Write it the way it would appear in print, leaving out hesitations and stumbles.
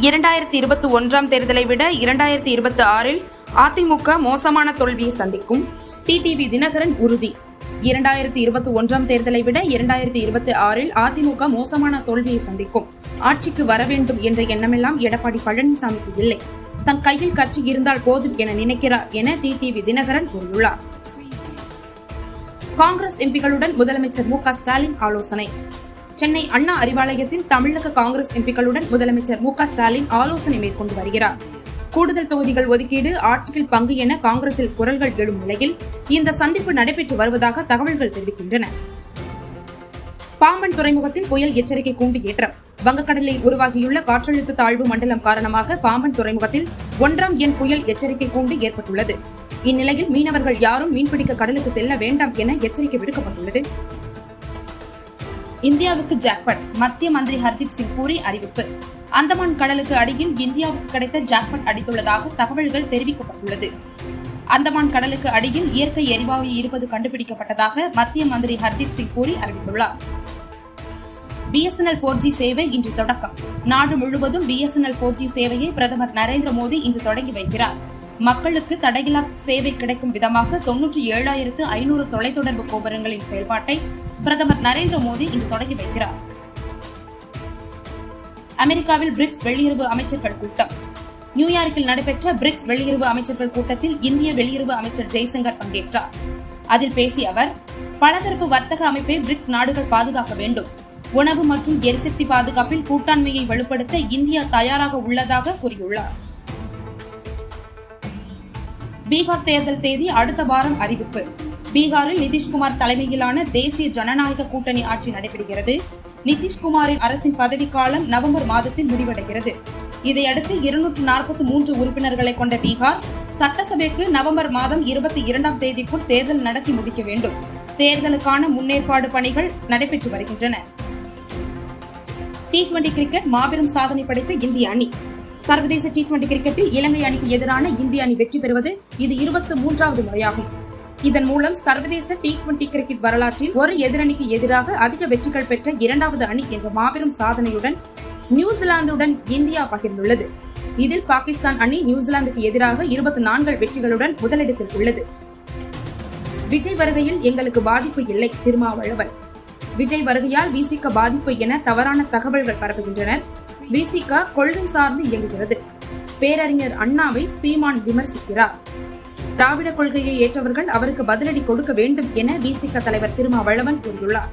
2021 தேர்தலை விட 2026 அதிமுக மோசமான தோல்வியை சந்திக்கும். டிடிவி தினகரன் உறுதி. 2021 தேர்தலை விட 2026 அதிமுக மோசமான தோல்வியை சந்திக்கும். ஆட்சிக்கு வர வேண்டும் என்ற எண்ணமெல்லாம் எடப்பாடி பழனிசாமிக்கு இல்லை. தன் கையில் கட்சி இருந்தால் போதும் என நினைக்கிறார் என டிடிவி தினகரன் கூறியுள்ளார். காங்கிரஸ் எம்பிக்களுடன் முதலமைச்சர் மு.க. ஸ்டாலின் ஆலோசனை. சென்னை அண்ணா அறிவாலயத்தில் தமிழக காங்கிரஸ் எம்பிக்களுடன் முதலமைச்சர் மு.க. ஸ்டாலின் ஆலோசனை மேற்கொண்டு வருகிறார். கூடுதல் தொகுதிகள் ஒதுக்கீடு, ஆட்சியில் பங்கு என காங்கிரசில் குரல்கள் எழும் நிலையில் இந்த சந்திப்பு நடைபெற்று வருவதாக தகவல்கள் தெரிவிக்கின்றன. பாம்பன் துறைமுகத்தில் புயல் எச்சரிக்கை கூண்டு ஏற்றம். வங்கக்கடலில் உருவாகியுள்ள காற்றழுத்த தாழ்வு மண்டலம் காரணமாக பாம்பன் துறைமுகத்தில் 1ஆம் எண் புயல் எச்சரிக்கை கூண்டு ஏற்பட்டுள்ளது. இந்நிலையில் மீனவர்கள் யாரும் மீன்பிடிக்க கடலுக்கு செல்ல வேண்டாம் என எச்சரிக்கை விடுக்கப்பட்டுள்ளது. இந்தியாவுக்கு ஜாக்பாட். மத்திய மந்திரி ஹர்தீப் சிங் பூரி அறிவிப்பு. அந்தமான் கடலுக்கு அடியில் இந்தியாவுக்கு கிடைத்த ஜாக்பாட் அடித்துள்ளதாக தகவல்கள் தெரிவிக்கப்பட்டுள்ளது. அந்தமான் கடலுக்கு அடியில் இயற்கை எரிவாயு இருப்பது கண்டுபிடிக்கப்பட்டதாக மத்திய மந்திரி ஹர்தீப் சிங் பூரி அறிவித்துள்ளார். BSNL 4G சேவை இன்று தொடக்கம். நாடு முழுவதும் BSNL 4G சேவையை பிரதமர் நரேந்திர மோடி இன்று தொடங்கி வைக்கிறார். மக்களுக்கு தடையில்லா சேவை கிடைக்கும் விதமாக 97,500 தொலைத்தொடர்பு கோபுரங்களின் செயல்பாட்டை பிரதமர் நரேந்திர மோடி இன்று தொடங்கி வைக்கிறார். அமெரிக்காவில் பிரிக்ஸ் வெளியுறவு அமைச்சர்கள் கூட்டம். நியூயார்க்கில் நடைபெற்ற பிரிக்ஸ் வெளியுறவு அமைச்சர்கள் கூட்டத்தில் இந்திய வெளியுறவு அமைச்சர் ஜெய்சங்கர் பங்கேற்றார். அதில் பேசிய அவர், பலதரப்பு வர்த்தக அமைப்பை பிரிக்ஸ் நாடுகள் பாதுகாக்க வேண்டும். உணவு மற்றும் எரிசக்தி பாதுகாப்பில் கூட்டாண்மையை வலுப்படுத்த இந்தியா தயாராக உள்ளதாக கூறியுள்ளார். பீகார் தேர்தல் தேதி அடுத்த வாரம் அறிவிப்பு. பீகாரில் நிதிஷ்குமார் தலைமையிலான தேசிய ஜனநாயக கூட்டணி ஆட்சி நடைபெறுகிறது. நிதிஷ்குமாரின் அரசின் பதவிக்காலம் நவம்பர் மாதத்தில் முடிவடைகிறது. இதையடுத்து 243 உறுப்பினர்களை கொண்ட பீகார் சட்டசபைக்கு நவம்பர் மாதம் 22ஆம் தேதிக்குள் தேர்தல் நடத்தி முடிக்க வேண்டும். தேர்தலுக்கான முன்னேற்பாடு பணிகள் நடைபெற்று வருகின்றன. T20 கிரிக்கெட் மாபெரும் சாதனை படைத்த இந்திய அணி. சர்வதேச T20 கிரிக்கெட்டில் இலங்கை அணிக்கு எதிரான இந்திய அணி வெற்றி பெறுவது இது 23வது முறையாகும். இதன் மூலம் சர்வதேச T20 கிரிக்கெட் வரலாற்றில் ஒரு எதிரணிக்கு எதிராக அதிக வெற்றிகள் பெற்ற 2வது அணி என்ற மாபெரும் சாதனையுடன் நியூசிலாந்துடன் இந்தியா பகிர்ந்துள்ளது. இதில் பாகிஸ்தான் அணி நியூசிலாந்துக்கு எதிராக 24 வெற்றிகளுடன் முதலிடத்தில் உள்ளது. விஜய் வருகையில் எங்களுக்கு பாதிப்பு இல்லை திருமாவளவன். விஜய் வருகையால் விசிக பாதிப்பு என தவறான தகவல்கள் பரப்புகின்றனர். விசிக கொள்கை சார்ந்து இயங்குகிறது. பேரறிஞர் அண்ணாவை சீமான் விமர்சிக்கிறார். திராவிட கொள்கையை ஏற்றவர்கள் அவருக்கு பதிலடி கொடுக்க வேண்டும் என விசிக தலைவர் திருமாவளவன் கூறியுள்ளார்.